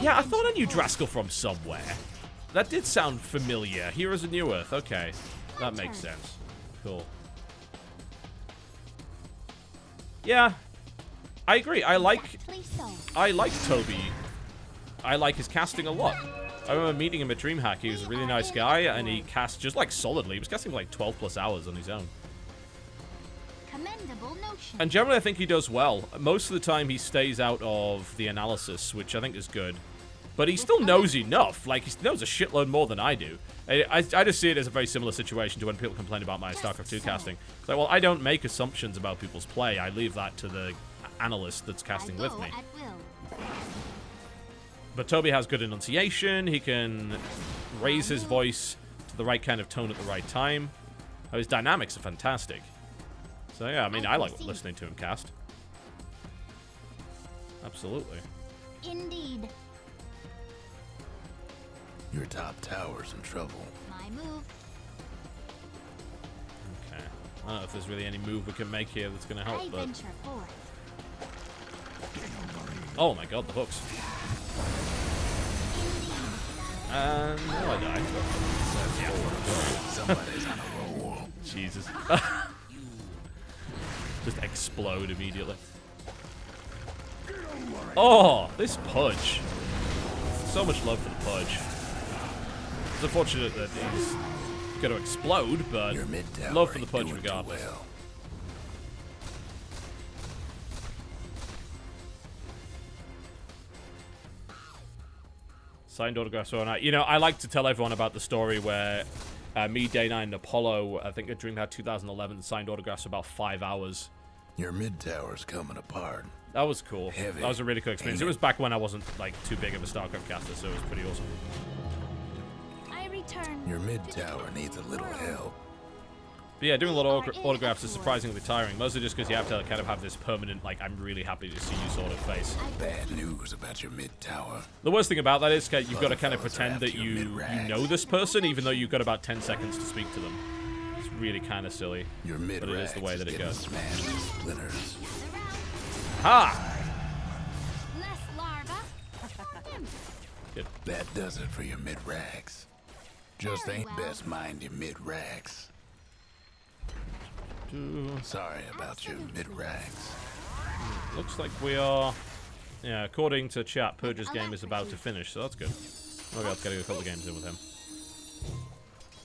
Yeah, I thought I knew Draskell from somewhere. That did sound familiar. Heroes of New Earth. Okay. That makes sense. Cool. Yeah. I agree. I like Toby. I like his casting a lot. I remember meeting him at DreamHack. He was a really nice guy, and he cast just like solidly. He was casting like 12+ hours on his own. And generally, I think he does well. Most of the time, he stays out of the analysis, which I think is good. But he still knows enough. Like, he knows a shitload more than I do. I just see it as a very similar situation to when people complain about my StarCraft 2 casting. It's like, well, I don't make assumptions about people's play. I leave that to the analyst that's casting with me. But Toby has good enunciation. He can raise his voice to the right kind of tone at the right time. Oh, his dynamics are fantastic. So, yeah, I mean, I like listening to him cast. Absolutely. Indeed. Your top tower's in trouble. My move. Okay. I don't know if there's really any move we can make here that's going to help, but... Oh my god, the hooks. And... Oh, I died. Yeah. Somebody's on a roll. Jesus. Just explode immediately. Oh, this Pudge. So much love for the Pudge. It's unfortunate that he's going to explode, but love for the Pudge regardless. Well. Signed autographs all night. You know, I like to tell everyone about the story where me, Dana, and Apollo, I think during that 2011, signed autographs for about 5 hours. Your mid tower's coming apart. That was cool. Heavy. That was a really cool experience. It was back when I wasn't like too big of a StarCraft caster, so it was pretty awesome. I return. Your mid tower needs a little help. But yeah, doing a lot of autographs is surprisingly tiring, mostly just because you have to kind of have this permanent, like, I'm really happy to see you sort of face. Bad news about your mid tower. The worst thing about that is you've got to kind of pretend that you know this person, even though you've got about 10 seconds to speak to them. It's really kind of silly, your mid but it is the way that it goes. Smashed to splinters. Ha! Less larva. Good. That does it for your mid rags. Just ain't best mind your mid rags. Sorry about your mid rags. Looks like we are. Yeah, according to chat, Purge's game is about to finish, so that's good. Maybe I'll get a couple of games in with him.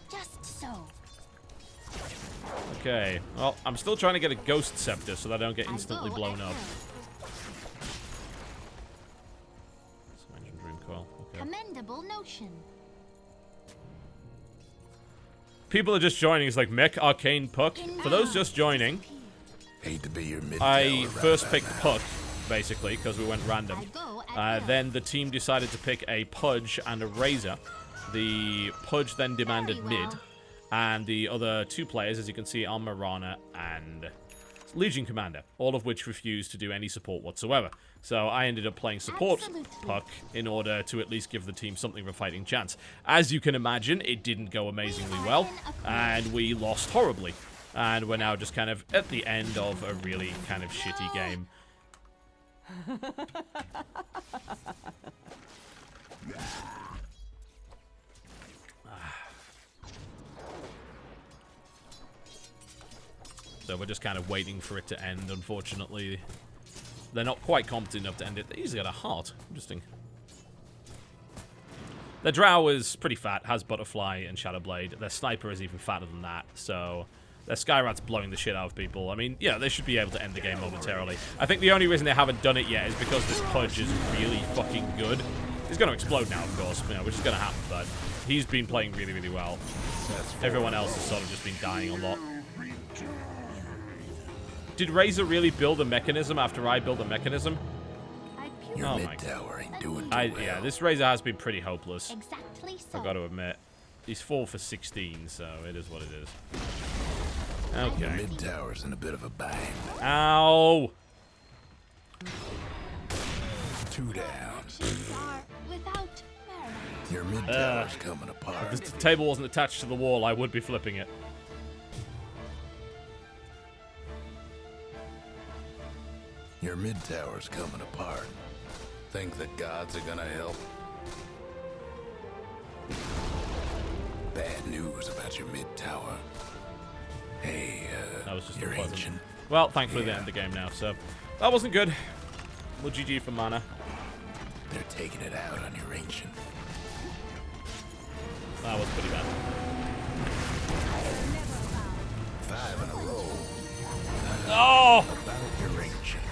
Just so. Okay, well, I'm still trying to get a Ghost Scepter so that I don't get instantly blown up. Dream Coil. Okay. Commendable notion. People are just joining. It's like Mech Arcane Puck. For those just joining, hate to be your mid I first picked Puck, basically, because we went random. Then the team decided to pick a Pudge and a Razor. The Pudge then demanded mid. And the other two players, as you can see, are Marana and Legion Commander, all of which refused to do any support whatsoever. So I ended up playing support Puck in order to at least give the team something of a fighting chance. As you can imagine, it didn't go amazingly well, and we lost horribly. And we're now just kind of at the end of a really kind of shitty game. So we're just kind of waiting for it to end, unfortunately. They're not quite competent enough to end it. They usually got a heart. Interesting. Their Drow is pretty fat, has Butterfly and Shadowblade. Their Sniper is even fatter than that, so their Skyrat's blowing the shit out of people. I mean, yeah, they should be able to end the game momentarily. I think the only reason they haven't done it yet is because this Pudge is really fucking good. He's going to explode now, of course, you know, which is going to happen, but he's been playing really, really well. Everyone else has sort of just been dying a lot. Did Razor really build a mechanism after I built a mechanism? Oh my god. Yeah, this Razor has been pretty hopeless. Exactly so. I've got to admit. He's 4 for 16, so it is what it is. Okay. Your mid tower's in a bit of a bang. Ow! 2 down. Without your mid tower's coming apart. If the table wasn't attached to the wall, I would be flipping it. Your mid tower's coming apart. Think the gods are gonna help? Bad news about your mid tower. Hey, That was just you're unpleasant. ancient. Well, thankfully they end the game now, so that wasn't good. Well, GG for mana. They're taking it out on your ancient. That was pretty bad. 5 in a row. Oh! About your ancient.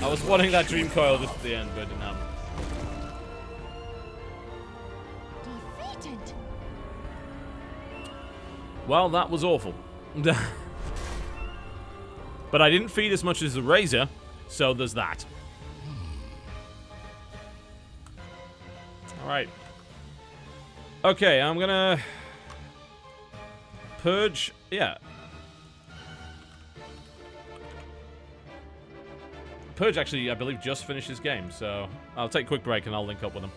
I was wanting that dream coil just at the end, but it didn't happen. Defeated. Well, that was awful. But I didn't feed as much as the Razor, so there's that. Alright. Okay, I'm gonna... Purge... Yeah. Purge actually, I believe, just finished his game, so I'll take a quick break and I'll link up with him.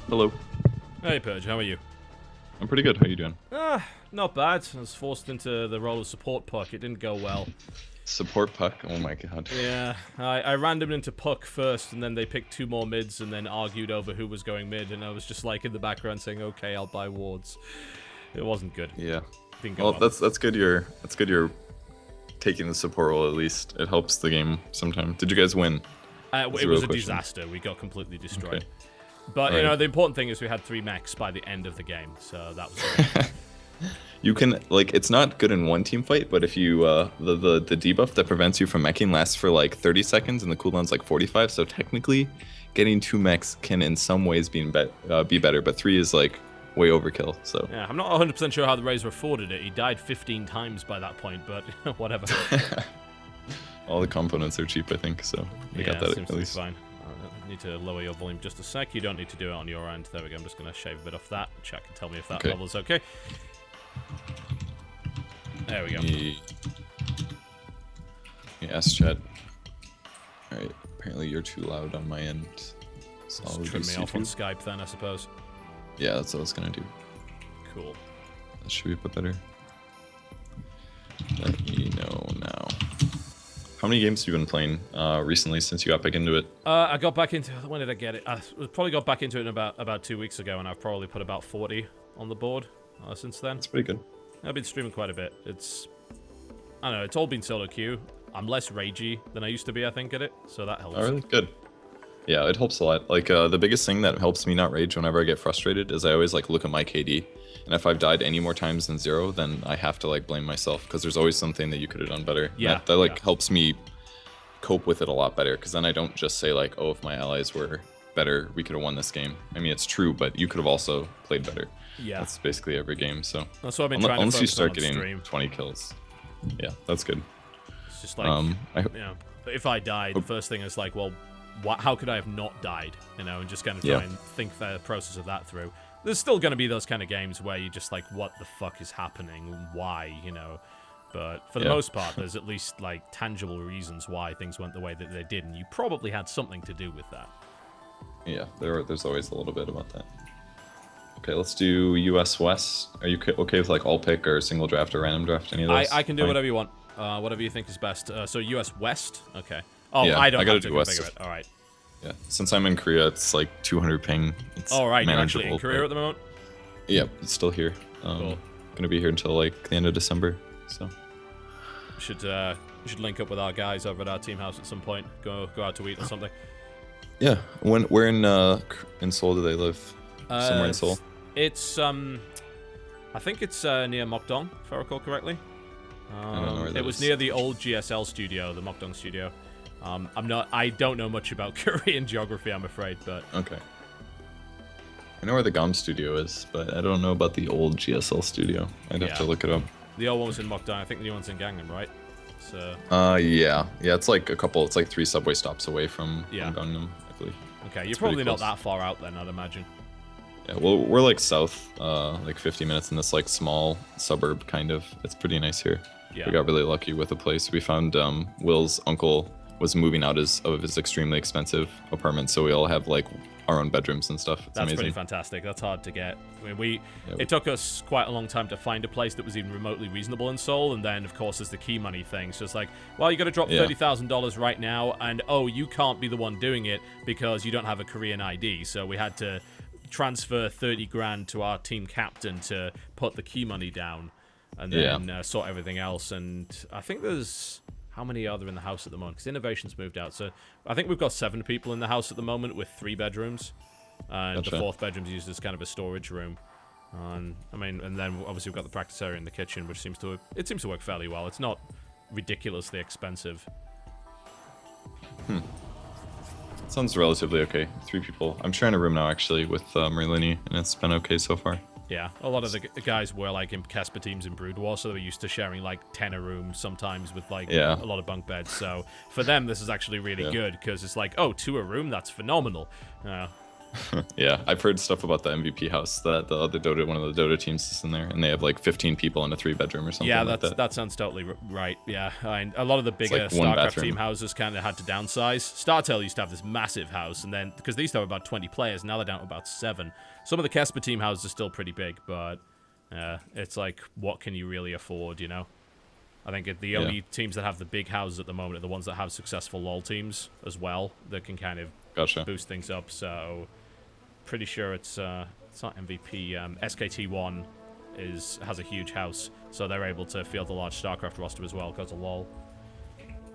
Hello. Hey, Purge, how are you? I'm pretty good. How you doing? Not bad. I was forced into the role of support puck. It didn't go well. Support puck? Oh my god. Yeah, I randomed into puck first, and then they picked 2 more mids, and then argued over who was going mid, and I was just like in the background saying, "Okay, I'll buy wards." It wasn't good. Yeah. Didn't go Well, well. that's good. You're taking the support role at least. It helps the game sometimes. Did you guys win? It was a disaster. We got completely destroyed. Okay. But, you Right. know, the important thing is we had 3 mechs by the end of the game, so that was great. You can like it's not good in one team fight, but if you the debuff that prevents you from meching lasts for like 30 seconds and the cooldown's like 45, so technically getting 2 mechs can in some ways be better, but 3 is like way overkill. So Yeah, I'm not 100% sure how the Razor afforded it. He died 15 times by that point, but whatever. all the components are cheap, I think, so we got that seems at to least. be fine. I need to lower your volume just a sec. You don't need to do it on your end. There we go. I'm just going to shave a bit off that. Check and tell me if that Okay. level's okay. There we go. Yes, chat. Alright, apparently you're too loud on my end. So I'll Just trim me reduce off on YouTube. Skype then, I suppose. Yeah, that's what I was gonna do. Cool. That should be a bit better. Let me know now. How many games have you been playing recently since you got back into it? I got back into... When did I get it? I probably got back into it in about 2 weeks ago, and I've probably put about 40 on the board since then. It's pretty good. I've been streaming quite a bit. It's... I don't know, it's all been solo queue. I'm less ragey than I used to be, I think, at it, so that helps. Oh, really? Good. Yeah, it helps a lot. Like, the biggest thing that helps me not rage whenever I get frustrated is I always, like, look at my KD. And if I've died any more times than 0, then I have to, like, blame myself, because there's always something that you could have done better. Yeah. That like, helps me cope with it a lot better, because then I don't just say, like, oh, if my allies were better, we could have won this game. I mean, it's true, but you could have also played better. Yeah. That's basically every game, so... That's what I've been trying to unless you focus start on getting stream. 20 kills. Yeah, that's good. It's just like, you know, if I died, the first thing is like, well, how could I have not died? You know, and just kind of try and think the process of that through. There's still going to be those kind of games where you're just like, what the fuck is happening? Why, you know? But for the most part, there's at least like tangible reasons why things went the way that they did, and you probably had something to do with that. Yeah, there's always a little bit about that. Okay, let's do US West. Are you okay with like all pick or single draft or random draft? Any of those? I can do whatever you want. Whatever you think is best. So US West? Okay. Oh, yeah, I don't have to configure it. All right. Yeah, since I'm in Korea, it's like 200 ping. It's all right, you're manageable, actually in Korea at the moment? Yeah, it's still here. Cool. Gonna be here until like the end of December, so. We should link up with our guys over at our team house at some point. Go out to eat or something. Yeah, where in Seoul do they live? Somewhere in Seoul. It's I think it's near Mokdong, if I recall correctly. I don't know where that it was is. near the old GSL studio, the Mokdong studio. I don't know much about Korean geography, I'm afraid, but okay. I know where the GOM studio is, but I don't know about the old GSL studio. I'd have to look it up. The old one was in Mokdong. I think the new one's in Gangnam, right? So. Yeah, it's like it's like 3 subway stops away from Gangnam, I believe. Okay, you're probably not that far out then, I'd imagine. Yeah, well, we're like south, like 50 minutes in this like small suburb kind of. It's pretty nice here. Yeah. We got really lucky with the place. We found Will's uncle was moving out of his extremely expensive apartment, so we all have like our own bedrooms and stuff. It's amazing. Pretty fantastic. That's hard to get. I mean, it took us quite a long time to find a place that was even remotely reasonable in Seoul, and then of course there's the key money thing. It's just like, well, you got to drop $30,000 right now, and oh, you can't be the one doing it because you don't have a Korean ID. So we had to transfer 30 grand to our team captain to put the key money down, and then sort everything else. And I think there's how many are there in the house at the moment? Because Innovation's moved out, so I think we've got 7 people in the house at the moment with 3 bedrooms, and the 4th bedroom's used as kind of a storage room. And I mean, and then obviously we've got the practice area in the kitchen, which seems to work fairly well. It's not ridiculously expensive. Sounds relatively okay. 3 people. I'm sharing a room now actually with Merlini, and it's been okay so far. Yeah, a lot of the guys were like in Casper teams in Brood War, so they were used to sharing like 10 a room sometimes with like a lot of bunk beds. So for them, this is actually really good because it's like, oh, 2 a room, that's phenomenal. Yeah, I've heard stuff about the MVP house that the other Dota, one of the Dota teams is in there, and they have like 15 people in a 3-bedroom or something. Yeah, like that sounds totally right. Yeah, a lot of the bigger like StarCraft team houses kind of had to downsize. StarTel used to have this massive house, and then because they used to have about 20 players, now they're down to about 7. Some of the Casper team houses are still pretty big, but it's like, what can you really afford, you know? I think the only teams that have the big houses at the moment are the ones that have successful LoL teams as well that can kind of boost things up. So pretty sure it's not MVP. SKT1 has a huge house, so they're able to field a large StarCraft roster as well because of LoL.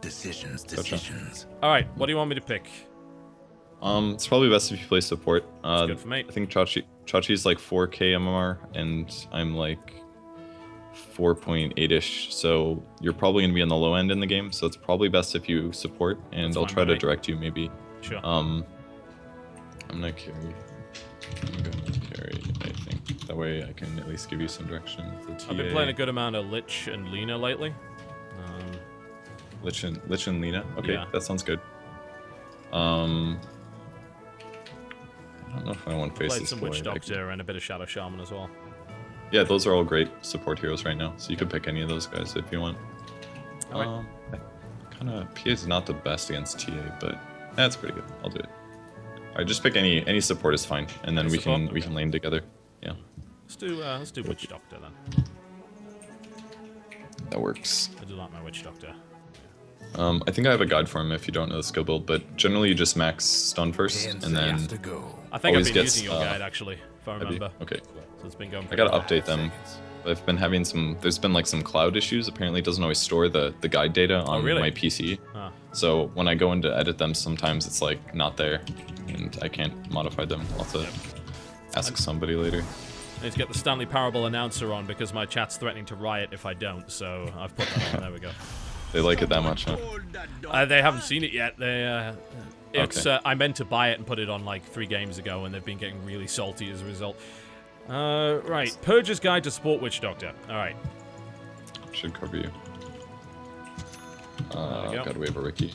Decisions. All right, what do you want me to pick? It's probably best if you play support. That's good for me. I think Chachi's like 4k MMR, and I'm like 4.8ish, so you're probably going to be on the low end in the game, so it's probably best if you support, and I'll try to direct you maybe. Sure. I'm gonna carry, I think. That way I can at least give you some direction. I've been playing a good amount of Lich and Lina lately. Lich and Lina? Okay, that sounds good. I don't know if I want faces. Played some Witch Doctor and a bit of Shadow Shaman as well. Yeah, those are all great support heroes right now, so you could pick any of those guys if you want. Alright. PA is not the best against TA, but that's pretty good. I'll do it. Alright, just pick any support is fine, and then we can lane together. Yeah. Let's do Witch Doctor then. That works. I do like my Witch Doctor. I think I have a guide for him if you don't know the skill build, but generally you just max stun first, and then I think I've been using your guide actually, if I remember. Okay. So it's been going. I gotta update them, I've been having some. There's been like some cloud issues. Apparently, it doesn't always store the guide data on really? my PC. Huh. So when I go in to edit them, sometimes it's like not there, and I can't modify them. I'll have to ask somebody later. I need to get the Stanley Parable announcer on because my chat's threatening to riot if I don't. So I've put that on. There we go. They like it that much, huh? They haven't seen it yet. It's Okay. I meant to buy it and put it on like 3 games ago, and they've been getting really salty as a result. Right, Purge's Guide to Sport Witch Doctor. All right. Should cover you. There we go. God, we have a Ricky.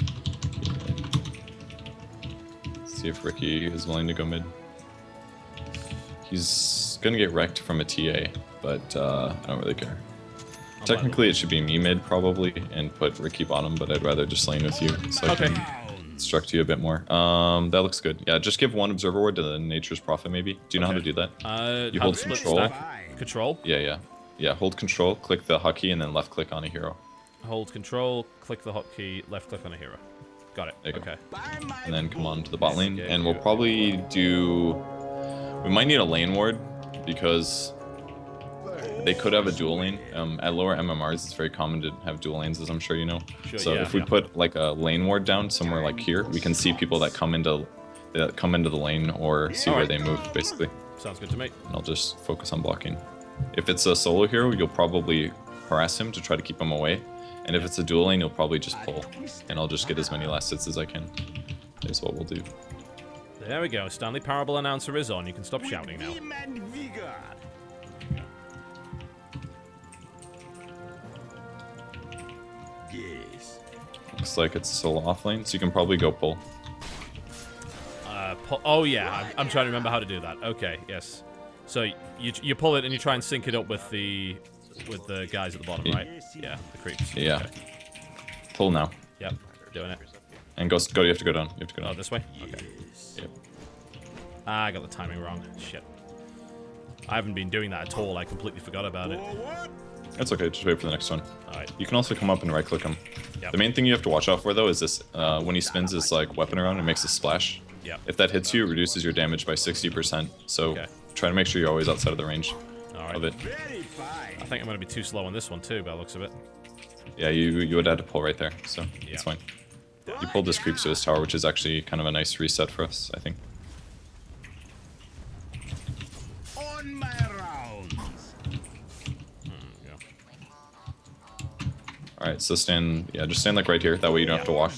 See if Ricky is willing to go mid. He's gonna get wrecked from a TA, but I don't really care. Technically, it should be me mid probably, and put Ricky bottom, but I'd rather just lane with you so I can instruct you a bit more. That looks good. Yeah, just give 1 observer ward to the Nature's Prophet maybe. Do you know how to do that? You hold split control. stack. Control? Yeah, hold control, click the hotkey, and then left click on a hero. Hold control, click the hotkey, left click on a hero. Got it. There you Okay. go. And then come on to the bot lane, and we'll probably do... We might need a lane ward, because they could have a dual lane. At lower MMRs, it's very common to have dual lanes, as I'm sure you know. Sure, so if we put like a lane ward down somewhere like here, we can see people that come into the lane or see where they move, basically. Sounds good to me. And I'll just focus on blocking. If it's a solo hero, you'll probably harass him to try to keep him away. And if it's a dual lane, you'll probably just pull. And I'll just get as many last hits as I can. Is what we'll do. There we go. Stanley Parable announcer is on. You can stop shouting now. Looks like it's a solo off lane, so you can probably go pull. Oh yeah, I'm trying to remember how to do that. Okay, yes. So you pull it and you try and sync it up with the guys at the bottom, right? Yeah, the creeps. Yeah. Okay. Pull now. Yep, doing it. And go. You have to go down. You have to go down. Oh, this way? Okay. Yep. Ah, I got the timing wrong. Shit. I haven't been doing that at all. I completely forgot about it. That's okay. Just wait for the next one. All right. You can also come up and right click him. Yep. The main thing you have to watch out for though is this: when he spins his like weapon around, it makes a splash. Yep. If that hits you, it reduces your damage by 60%. So try to make sure you're always outside of the range of it. I think I'm going to be too slow on this one too, by the looks of it. Yeah, you would have to pull right there, so it's fine. You pulled this creeps to his tower, which is actually kind of a nice reset for us, I think. On my rounds. Alright, so just stand like right here, that way you don't have to walk.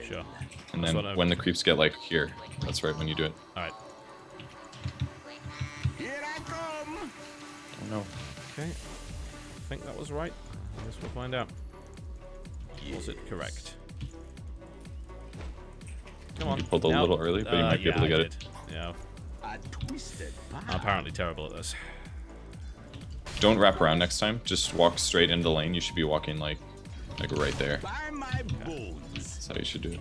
Sure. And then when the creeps get like here, that's right when you do it. Alright. Here I come. Oh no. Okay. I think that was right. I guess we'll find out. Was it correct? Come on. You pulled a little early, but you might be able to get it. Yeah. A twisted path. I'm apparently terrible at this. Don't wrap around next time. Just walk straight into the lane. You should be walking like right there. By my bones. That's how you should do it.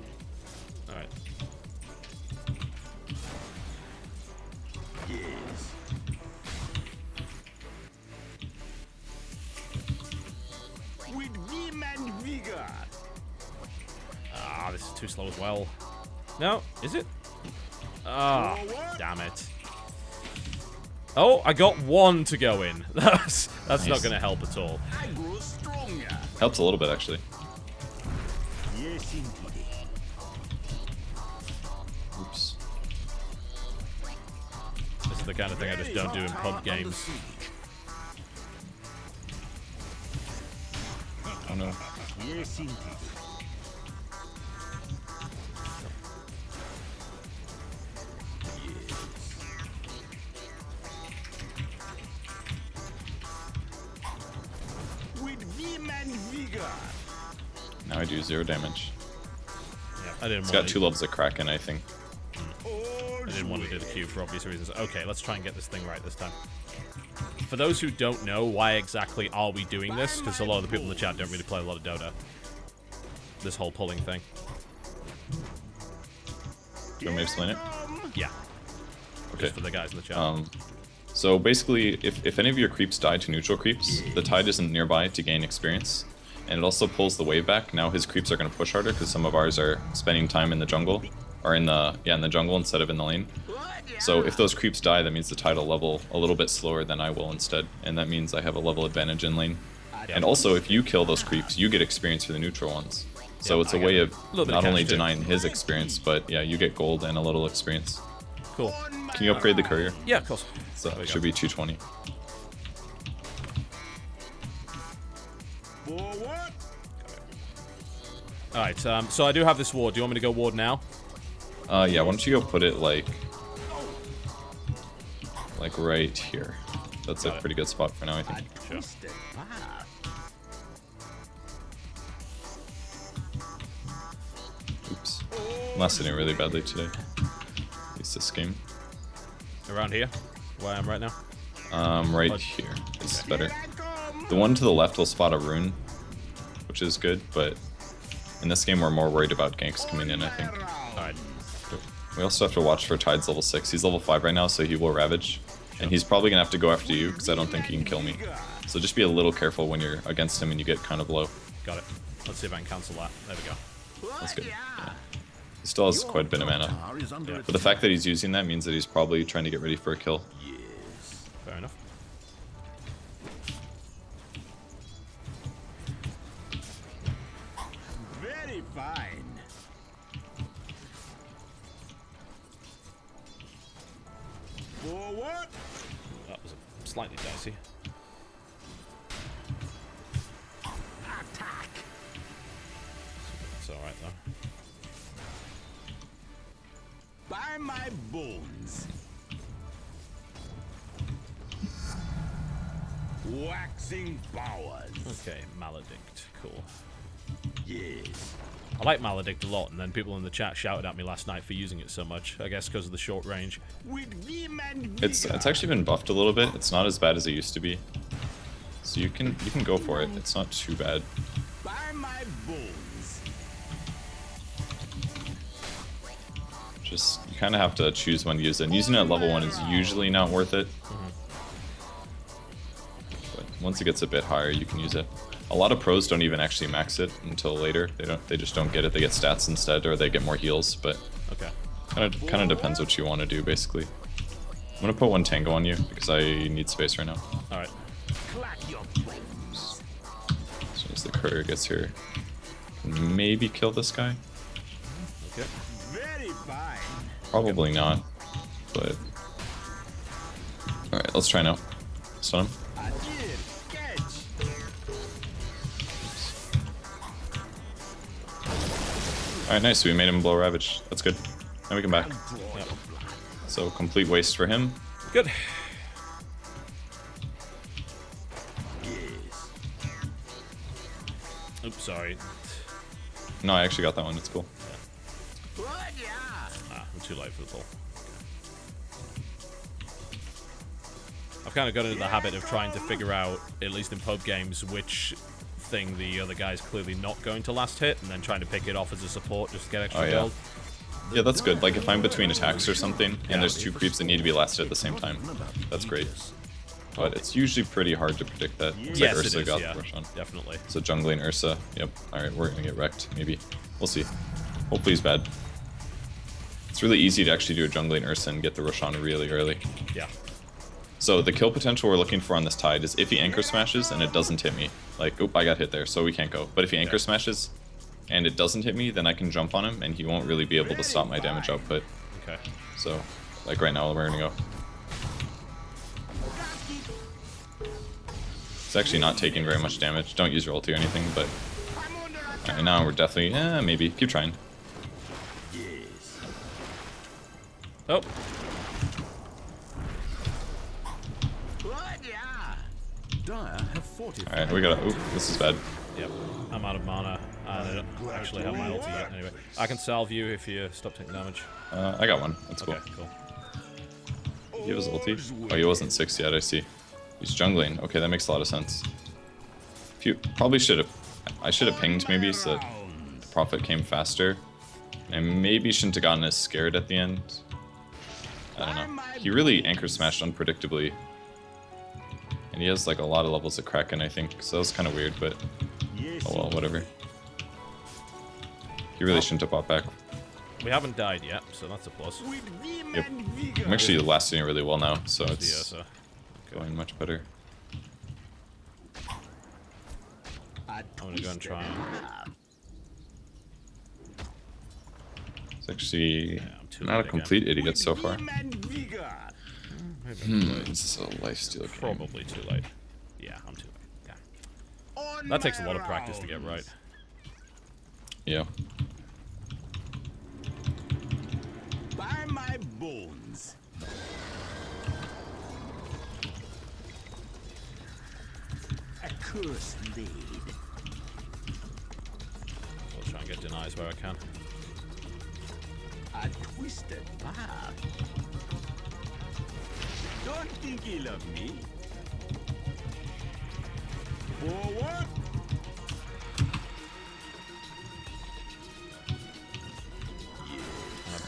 Alright. Yes. With vim and vigor. Ah, this is too slow as well. No, is it? Ah, damn it. Oh, I got 1 to go in. That's not going to help at all. I grow stronger. Helps a little bit actually. Yes, indeed. Oops. This is the kind of thing I just don't do in pub games. Oh no. Yes, indeed. With vim and vigor. Now I do 0 damage. Yeah, I didn't It's want got 2 levels of Kraken, I think. I didn't want to do the Q for obvious reasons. Okay, let's try and get this thing right this time. For those who don't know, why exactly are we doing this? Because a lot of the people in the chat don't really play a lot of Dota. This whole pulling thing. Do you want me to explain it? Yeah. Okay. Just for the guys in the chat. So basically, if any of your creeps die to neutral creeps, the tide isn't nearby to gain experience. And it also pulls the wave back. Now his creeps are going to push harder because some of ours are spending time in the jungle, are in the jungle instead of in the lane. So if those creeps die, that means the tide will level a little bit slower than I will instead, and that means I have a level advantage in lane. And also, if you kill those creeps, you get experience for the neutral ones. So it's a way of not only denying his experience, but yeah, you get gold and a little experience. Cool. Can you upgrade the courier? Yeah, of course. So it should be 220. Alright, so I do have this ward. Do you want me to go ward now? Yeah, why don't you go put it like right here. That's a pretty good spot for now, I think. Sure. Oops. I'm not sitting really badly today. At least this game. Around here? Where I am right now? Right here is better. The one to the left will spot a rune, which is good, but in this game we're more worried about ganks coming in, I think. Alright. We also have to watch for Tide's level 6. He's level 5 right now, so he will Ravage. And he's probably going to have to go after you, because I don't think he can kill me. So just be a little careful when you're against him and you get kind of low. Got it. Let's see if I can cancel that. There we go. That's good. Yeah. He still has quite a bit of mana. Yeah. But the fact that he's using that means that he's probably trying to get ready for a kill. Fair enough. Very fine. Forward. That was slightly dicey. Attack. It's alright though. By my bones. Waxing powers. Okay, Maledict. Cool. Yes. I like Maledict a lot, and then people in the chat shouted at me last night for using it so much. I guess because of the short range. With vim and It's actually been buffed a little bit. It's not as bad as it used to be. So you can go for it. It's not too bad. by my bones. Just you kind of have to choose when to use it. And using it at level 1 is usually not worth it. But once it gets a bit higher, you can use it. A lot of pros don't even actually max it until later. They just don't get it. They get stats instead, or they get more heals. But Okay. kind of depends what you want to do, basically. I'm gonna put one tango on you because I need space right now. Alright. Clack your bones. As soon as the courier gets here, maybe kill this guy. Okay. Very fine. Probably not, but all right. Let's try now. Stun him. I did catch. All right, nice. We made him blow Ravage. That's good. Now we can back. Yep. So complete waste for him. Good. Yes. Oops, sorry. No, I actually got that one. It's cool. What yeah? Ah, I'm too late for the pull. I've kind of got into the habit of trying to figure out, at least in pub games, which thing the other guy's clearly not going to last hit, and then trying to pick it off as a support just to get extra Oh, yeah. gold. Yeah, that's good. Like if I'm between attacks or something, and there's two creeps that need to be lasted at the same time, that's great. But it's usually pretty hard to predict that. Looks Yes, like it Ursa is, got yeah, the rush on. definitely. So jungling Ursa. Yep. All right, we're gonna get wrecked. Maybe. We'll see. Hopefully he's bad. It's really easy to actually do a jungling Ursa and get the rush on really early. Yeah. So the kill potential we're looking for on this Tide is if he anchor smashes and it doesn't hit me. Like, oop, I got hit there, so we can't go. But if he anchor smashes and it doesn't hit me, then I can jump on him and he won't really be able to stop my damage output. Okay. So, like right now, we're gonna go. It's actually not taking very much damage. Don't use your ulti or anything, but alright, now we're definitely, maybe. Keep trying. Yes. Oh. What yeah? Dire have fortified. Alright, we gotta, oop, this is bad. Yep. I'm out of mana, and I don't actually have my ulti yet. Anyway, I can salve you if you stop taking damage. I got one. That's cool. Okay, cool. He has ulti? Oh, he wasn't 6 yet, I see. He's jungling. Okay, that makes a lot of sense. If you probably should have, I should have pinged maybe so that the Prophet came faster. And maybe shouldn't have gotten as scared at the end. I don't know. He really anchor smashed unpredictably. And he has like a lot of levels of Kraken, I think. So that was kind of weird, but Yes. oh well, whatever. He really shouldn't have bought back. We haven't died yet, so that's a plus. With vim Yep. and vigor. I'm actually lasting it really well now, so The it's Ursa. going much better. A I'm gonna go and try and... path. It's actually I'm too not a late again. complete idiot so With far. vim and vigor. This is a lifesteal game. Probably too late. Yeah, I'm too late. Yeah. On That takes a my lot of practice to get right. rounds. Yeah. By my bones. A cursed blade. I'll try and get denies where I can. A twisted path. Don't think ill of me. Forward.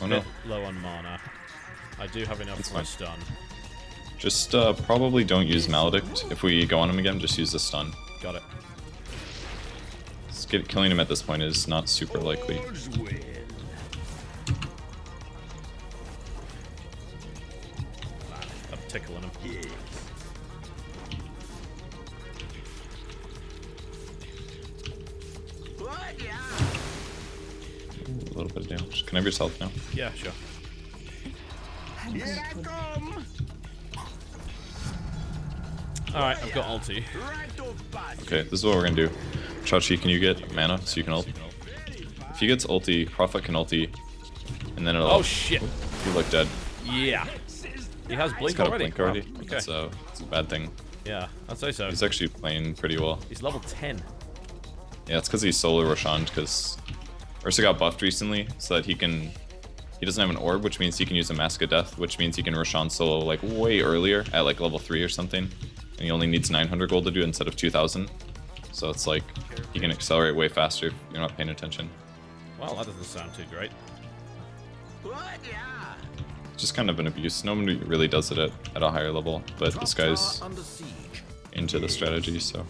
Oh no. Low on mana. I do have enough for a fine. stun. Just probably don't use Maledict. If we go on him again, just use the stun. Got it. Killing him at this point is not super likely. All's well. I'm tickling him. Yes. What? Yeah. A little bit of damage. Can I have your health now? Yeah, sure. Here I come. Alright, I've got ulti. Right off bastard. Okay, this is what we're gonna do. Chachi, can you get mana so you can ult? If he gets ulti, Prophet can ulti, and then it'll. Oh shit! You look dead. Yeah. He has blink He's got a already. blink already. Wow, okay. So it's a bad thing. Yeah, I'd say so. He's actually playing pretty well. He's level 10. Yeah, it's because he's solo Roshan, because Ursa got buffed recently, so that he doesn't have an orb, which means he can use a Mask of Death, which means he can Roshan solo like way earlier, at like level 3 or something. And he only needs 900 gold to do it instead of 2000. So it's like, he can accelerate way faster if you're not paying attention. Well, that doesn't sound too great. What? Yeah. It's just kind of an abuse. Nobody really does it at a higher level, but this guy's under siege. into the strategy, so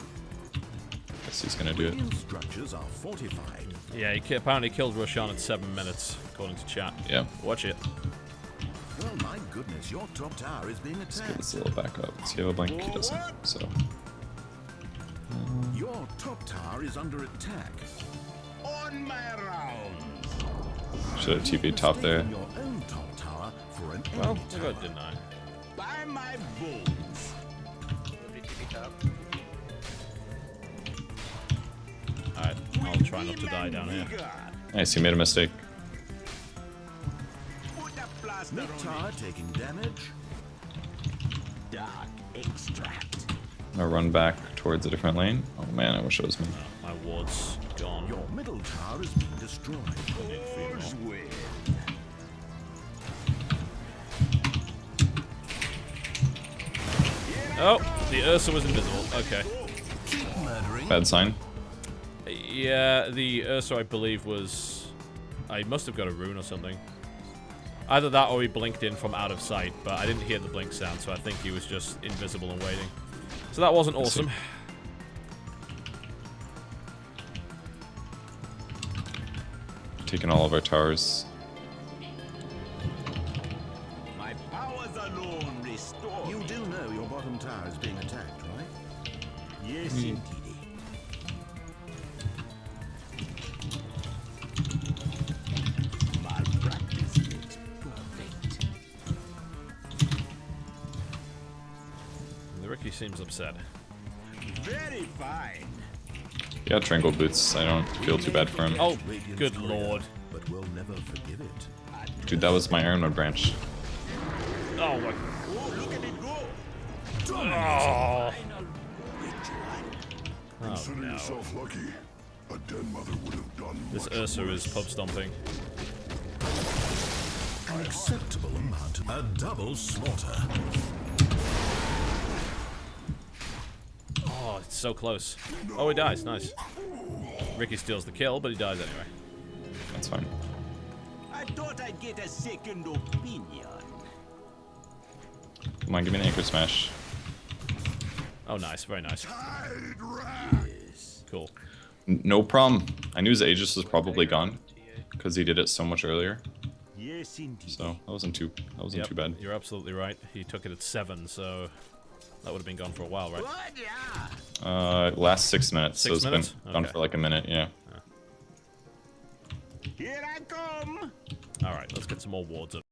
I guess he's gonna do it. Radiant structures are fortified. Yeah, he apparently killed Roshan in 7 minutes, according to chat. Yeah, Watch it. Well, my goodness, your top tower is being let's get attacked. this a little back up. Does he have a blink? He doesn't, so. Your top tower is under attack. On my rounds. Should have TP'd top there. Mistaking your own top tower for an Well, enemy I tower. got deny. By my bones. Alright, I'll try not to die down here. Nice, he made a mistake. Put a plaster Mid on tower taking damage. it. Dark extract. I'm gonna run back towards a different lane. Oh man, I wish it was me. My ward's gone. Your middle tower is being destroyed. All's well. Oh, the Ursa was invisible. Okay. Keep murdering. Bad sign. Yeah, the Ursa, I believe, was... I must have got a rune or something. Either that or he blinked in from out of sight, but I didn't hear the blink sound, so I think he was just invisible and waiting. So that wasn't awesome. Taking all of our towers. My powers alone restore. You do know your bottom tower is being attacked, right? Yes, indeed. My practice makes perfect. The Ricky seems upset. Very fine. Yeah, Triangle Boots. I don't feel too bad for him. Oh, Radiant's good career, lord. But we'll never forgive it. Dude, that was my Ironwood branch. Oh, my... Oh, look at it go. Oh, Consider no. yourself lucky. A dead mother would have done This much Ursa worse. is pub stomping. An acceptable amount. A double slaughter. Oh, it's so close. Oh, he dies. Nice. Ricky steals the kill, but he dies anyway. That's fine. I thought I'd get a second opinion. Come on, give me an Anchor Smash. Oh, nice. Very nice. Cool. No problem. I knew his Aegis was probably gone, because he did it so much earlier. Yes, indeed. So that wasn't too too bad. You're absolutely right. He took it at 7, so that would have been gone for a while, right? What? Yeah. Last 6 minutes. 6 so it's minutes? been gone Okay. for like a minute. Yeah. Here I come. All right, let's get some more wards up.